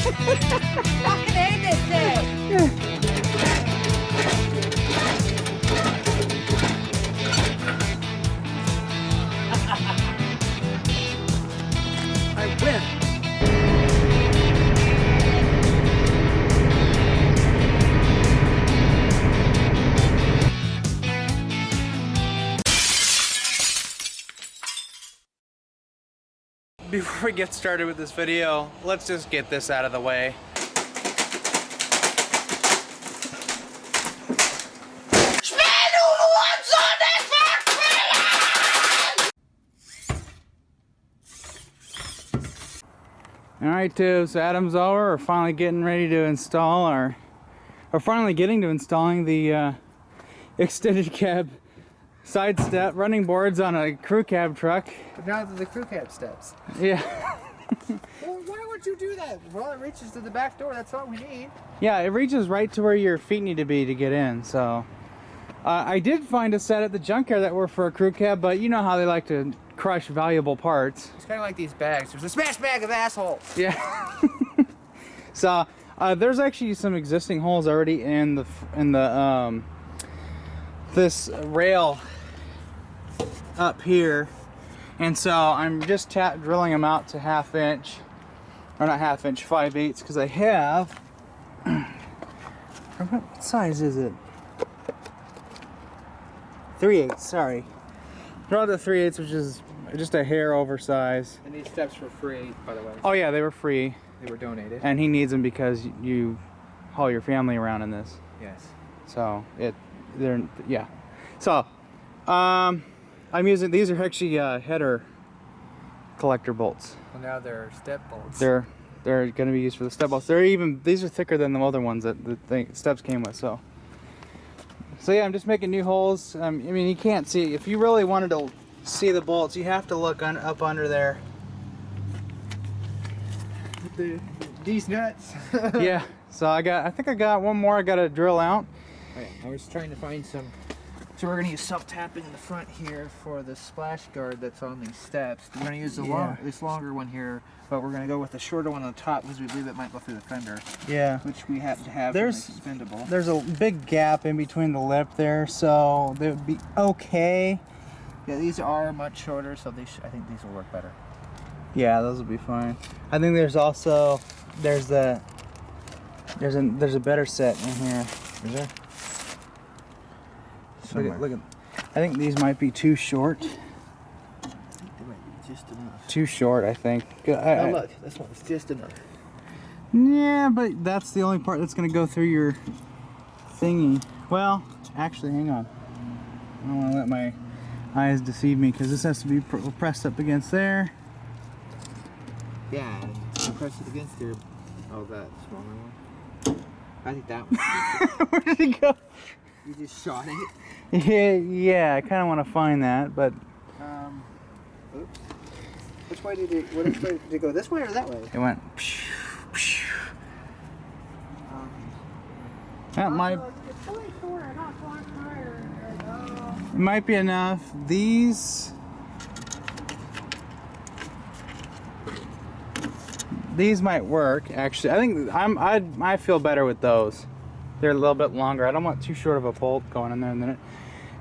fucking hate this thing! I win. Before we get started with this video, let's just get this out of the way. Alright, so Adam's over. We're finally getting ready to install installing the extended cab side step running boards on a crew cab truck. But now the crew cab steps. Yeah. Well, why would you do that? Well, it reaches to the back door. That's all we need. Yeah, it reaches right to where your feet need to be to get in. So I did find a set at the junkyard that were for a crew cab, but you know how they like to crush valuable parts. It's kind of like these bags. There's a smash bag of assholes. Yeah. So there's actually some existing holes already in the this rail up here, and so I'm just drilling them out to 1/2 inch, or not 1/2 inch, 5/8, because I have. What size is it? 3/8. Sorry. Draw the 3/8, which is just a hair oversized. And these steps were free, by the way. Oh yeah, they were free. They were donated. And he needs them because you haul your family around in this. Yes. So yeah. So I'm using, these are actually header collector bolts. Well, now they're step bolts. They're going to be used for the step bolts. These are thicker than the other ones that the steps came with. So yeah, I'm just making new holes. I mean, you can't see. If you really wanted to see the bolts, you have to look up under there. These nuts. Yeah. So I think I got one more I got to drill out. Oh, yeah. I was trying to find some. So we're going to use self-tapping in the front here for the splash guard that's on these steps. We're going to use this longer one here, but we're going to go with the shorter one on the top because we believe it might go through the fender. Yeah. Which we happen to have. There's expendable. There's a big gap in between the lip there, so they would be okay. Yeah, these are much shorter, so I think these will work better. Yeah, those will be fine. I think there's also there's a better set in here. Is there? Look at. I think these might be too short. I think they might be just enough. Too short, I think. Now look, this one's just enough. Yeah, but that's the only part that's going to go through your thingy. Well, actually, hang on. I don't want to let my eyes deceive me because this has to be pressed up against there. Yeah, and you press it against your. Oh, that smaller one. I think that one. Where did it go? You just shot it. Yeah, I kind of want to find that, but. Oops. Which way did it go? This way or that way? It went. That might. It might be enough. These might work actually. I think I feel better with those. They're a little bit longer. I don't want too short of a bolt going in there and then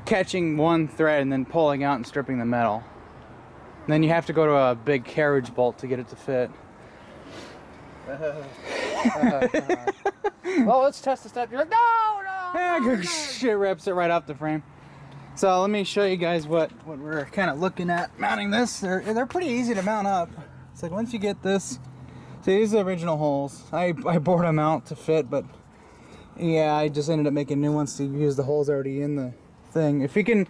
catching one thread and then pulling out and stripping the metal. And then you have to go to a big carriage bolt to get it to fit. Well, let's test the step. You're like, no. Yeah, shit rips it right off the frame. So let me show you guys what we're kind of looking at mounting this. They're pretty easy to mount up. It's like once you get this, see, these are the original holes. I bored them out to fit, but yeah, I just ended up making new ones to use the holes already in the thing. If you can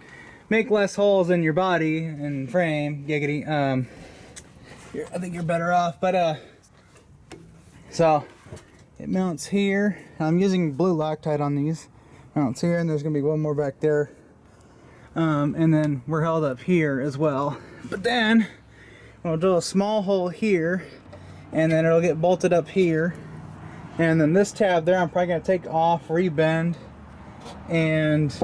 make less holes in your body and frame, giggity, I think you're better off. But so it mounts here. I'm using blue Loctite on these. Mounts here, and there's gonna be one more back there. And then we're held up here as well. But then I'll drill a small hole here, and then it'll get bolted up here. And then this tab there, I'm probably gonna take off, rebend, and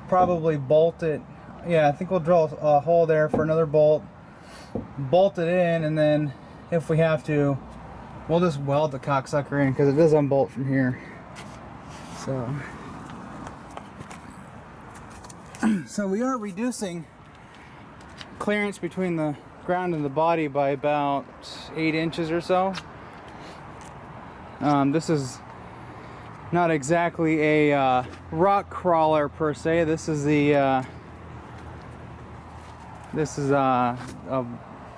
probably bolt it. Yeah, I think we'll drill a hole there for another bolt, bolt it in, and then if we have to, we'll just weld the cocksucker in because it does unbolt from here. So we are reducing clearance between the ground and the body by about 8 inches or so. This is not exactly a rock crawler per se. This is the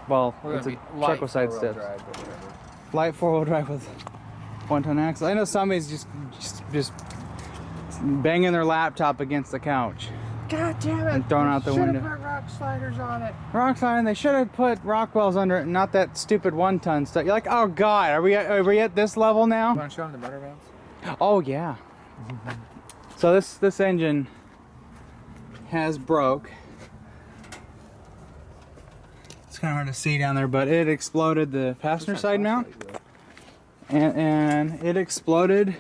well, it's a truck side steps. Light 4-wheel drive with 1-ton axle. I know somebody's just banging their laptop against the couch. God damn it! And throwing out the window. Should have put rock sliders on it. Rock sliding. They should have put rock wells under it, not that stupid 1-ton stuff. You're like, oh god, are we at this level now? You want to show them the motor valves? Oh yeah. So this engine has broke. It's kind of hard to see down there, but it exploded the passenger side mount, and it exploded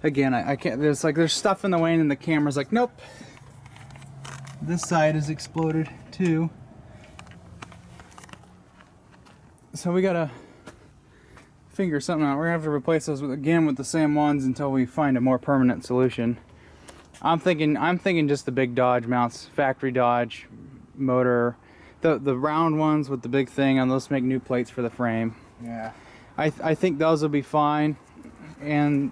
again. I can't. There's stuff in the way, and the camera's like, nope. This side is exploded too. So we gotta figure something out. We're gonna have to replace those again with the same ones until we find a more permanent solution. I'm thinking just the big Dodge mounts, factory Dodge motor, the round ones with the big thing, and let's make new plates for the frame. Yeah. I think those will be fine, and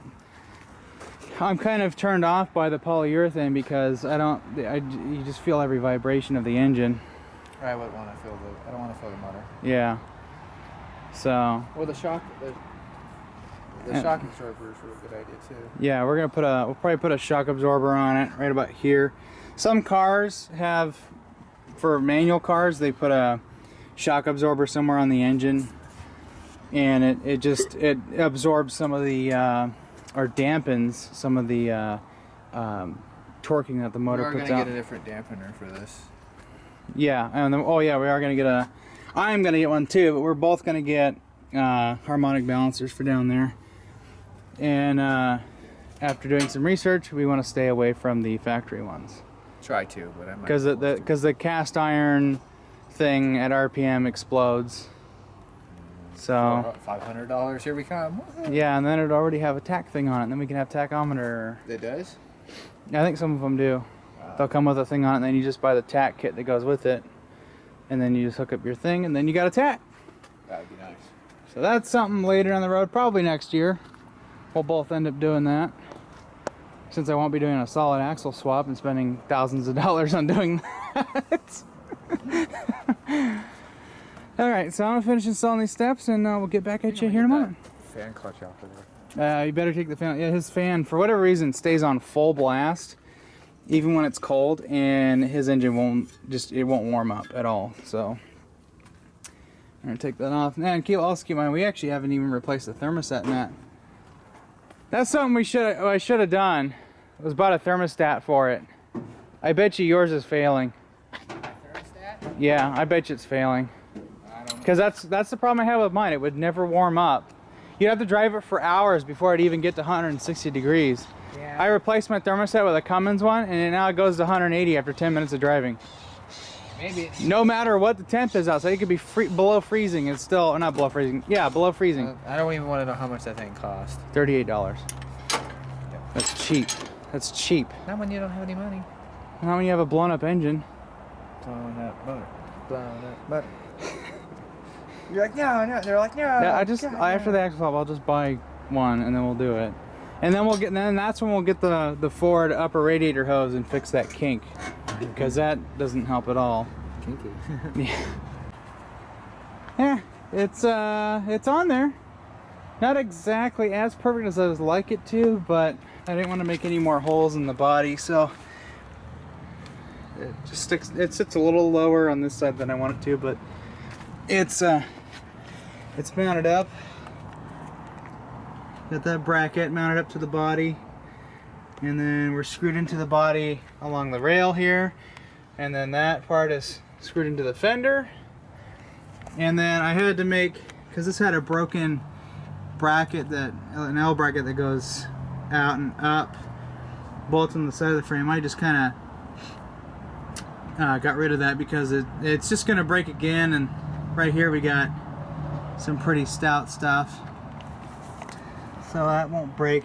I'm kind of turned off by the polyurethane because you just feel every vibration of the engine. I wouldn't want to feel I don't want to feel the motor. Yeah. So. Well, the shock absorber is a really good idea too. Yeah, we'll probably put a shock absorber on it right about here. Some cars have, for manual cars, they put a shock absorber somewhere on the engine, and it absorbs some of the or dampens some of the torquing that the motor puts out. We're going to get a different dampener for this. Yeah, and then, we are going to get I'm going to get one too, but we're both going to get harmonic balancers for down there. And after doing some research, we want to stay away from the factory ones. Try to, but I might. Because the cast iron thing at RPM explodes. So $500, here we come. Yeah, and then it'd already have a tack thing on it, and then we can have tachometer. It does? I think some of them do. They'll come with a thing on it, and then you just buy the tack kit that goes with it, and then you just hook up your thing, and then you got a tack. That'd be nice. So that's something later on the road, probably next year. We'll both end up doing that, since I won't be doing a solid axle swap and spending thousands of dollars on doing that. Alright, so I'm going to finish installing these steps, and we'll get back at you here in a moment. Fan clutch off of there. You better take the fan. Yeah, his fan, for whatever reason, stays on full blast, even when it's cold, and his engine won't warm up at all. So I'm going to take that off. And also keep in mind, we actually haven't even replaced the thermostat in that. That's something I should have done. It was bought a thermostat for it. I bet you yours is failing. Thermostat? Yeah, I bet you it's failing. Because that's the problem I have with mine. It would never warm up. You'd have to drive it for hours before it'd even get to 160 degrees. Yeah. I replaced my thermostat with a Cummins one, and now it goes to 180 after 10 minutes of driving. Maybe it's... No matter what the temp is outside, it could be below freezing. It's still, not below freezing. Yeah, below freezing. I don't even want to know how much that thing cost. $38. That's cheap. That's cheap. Not when you don't have any money. Not when you have a blown up engine. Blown up motor. Blown up motor. You're like, no. They're like, no. Yeah, after the axle swap, I'll just buy one, and then we'll do it. And then that's when we'll get the Ford upper radiator hose and fix that kink, because that doesn't help at all. Kinky. Yeah, it's on there. Not exactly as perfect as I would like it to, but I didn't want to make any more holes in the body, so it just sticks. It sits a little lower on this side than I want it to, but it's mounted up. Got that bracket mounted up to the body, and then we're screwed into the body along the rail here, and then that part is screwed into the fender. And then I had to make, because this had a broken bracket, an L bracket that goes out and up, bolts on the side of the frame. I just kind of got rid of that because it's just going to break again. And right here we got some pretty stout stuff, so that won't break.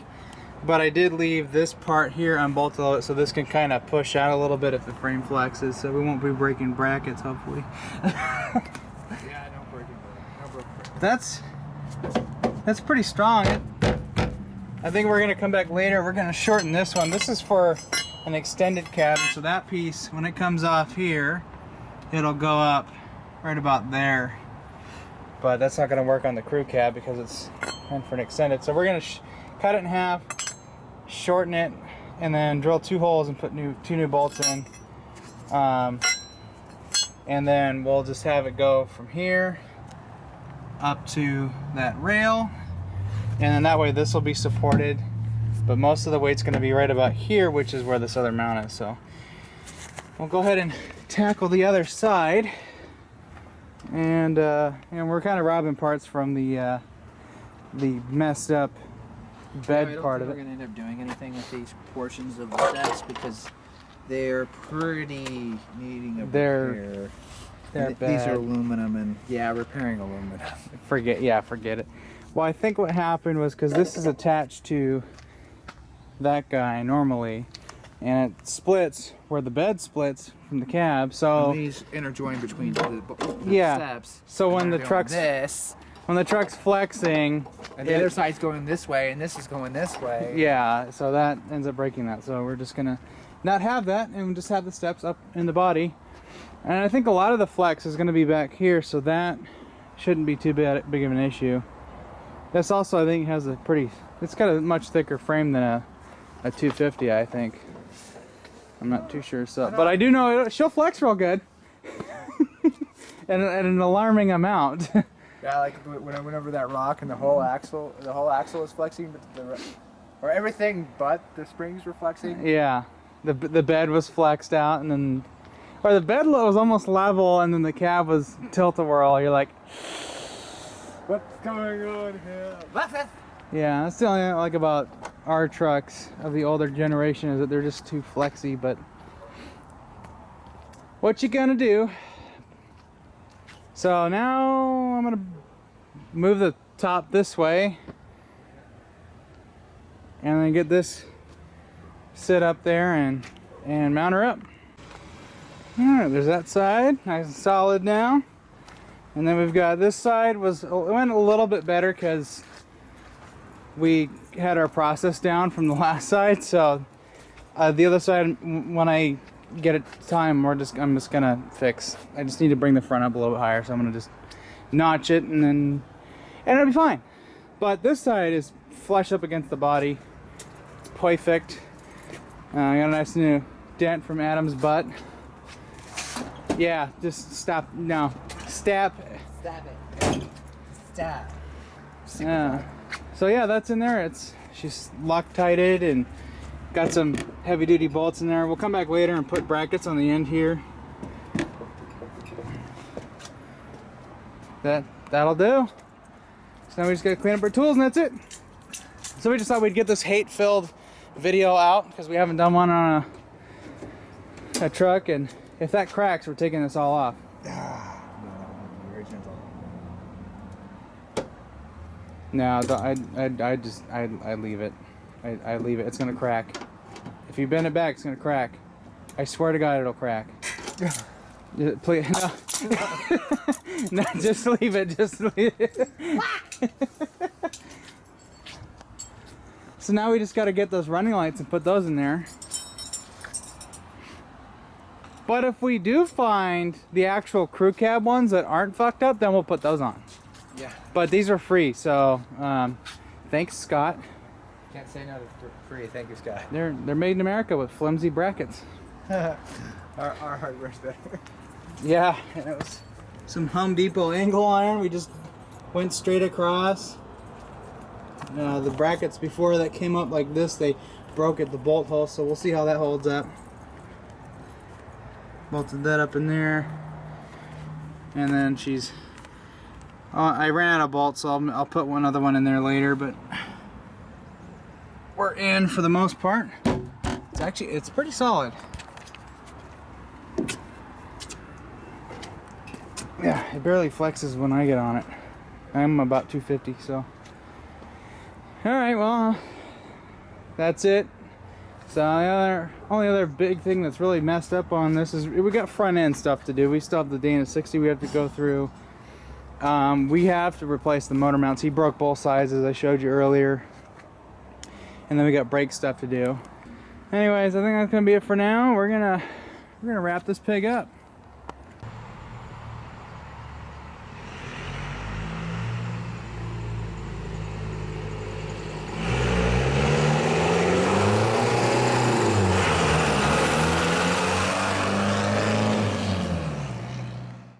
But I did leave this part here unbolted so this can kind of push out a little bit if the frame flexes, so we won't be breaking brackets, hopefully. Yeah, no breaking. That's pretty strong. I think we're gonna come back later. We're gonna shorten this one. This is for an extended cab, so that piece, when it comes off here, it'll go up right about there. But that's not gonna work on the crew cab because it's meant for an extended. So we're gonna cut it in half, shorten it, and then drill 2 holes and put two new bolts in. And then we'll just have it go from here up to that rail, and then that way this will be supported, but most of the weight's going to be right about here, which is where this other mount is. So we'll go ahead and tackle the other side, and we're kind of robbing parts from the messed up bed part of it. We're going to end up doing anything with these portions of the steps because they're pretty needing a repair. They're bad. These are aluminum, and yeah, repairing aluminum. Forget it. Well, I think what happened was because this is attached to that guy normally, and it splits where the bed splits from the cab. So and these interjoin between the steps. So when the truck's flexing, and the other side's going this way, and this is going this way. Yeah, so that ends up breaking that. So we're just gonna not have that, and just have the steps up in the body. And I think a lot of the flex is going to be back here, so that shouldn't be too big of an issue. This also, I think, has it's got a much thicker frame than a 250, I think. I'm not too sure, but I do know she'll flex real good. and at an alarming amount. Yeah, like when I went over that rock and the whole axle was flexing, or everything but the springs were flexing. Yeah, the bed was flexed out, and then. Or the bed was almost level, and then the cab was tilt-a-whirl. You're like, what's going on here? Yeah, that's the only thing I like about our trucks of the older generation is that they're just too flexy. But what you gonna do? So now I'm gonna move the top this way, and then get this sit up there and mount her up. Alright, there's that side, nice and solid now. And then we've got this side it went a little bit better because we had our process down from the last side. So the other side, when I get it time, I'm just gonna fix. I just need to bring the front up a little bit higher, so I'm gonna just notch it and it'll be fine. But this side is flush up against the body, perfect. I got a nice new dent from Adam's butt. Yeah, just stop. No, stab. Stab it. Stab. So yeah, that's in there. She's Loctited and got some heavy duty bolts in there. We'll come back later and put brackets on the end here. That'll do. So now we just gotta clean up our tools and that's it. So we just thought we'd get this hate-filled video out because we haven't done one on a truck, and if that cracks, we're taking this all off. No, I leave it. I leave it. It's gonna crack. If you bend it back, it's gonna crack. I swear to God, it'll crack. Please, no. No, just leave it. Just leave it. So now we just got to get those running lights and put those in there. But if we do find the actual crew cab ones that aren't fucked up, then we'll put those on. Yeah. But these are free, so thanks, Scott. Can't say no to free. Thank you, Scott. They're made in America with flimsy brackets. Our hardware's better. Yeah, and it was some Home Depot angle iron. We just went straight across. The brackets before that came up like this, they broke at the bolt hole, so we'll see how that holds up. Bolted that up in there, and then she's I ran out of bolts, so I'll put one other one in there later, but we're in for the most part. It's pretty solid. Yeah, it barely flexes when I get on it. I'm about 250, so. All right, well, that's it. So the only other big thing that's really messed up on this is we got front end stuff to do. We still have the Dana 60 we have to go through. We have to replace the motor mounts. He broke both sides as I showed you earlier. And then we got brake stuff to do. Anyways, I think that's gonna be it for now. We're gonna wrap this pig up.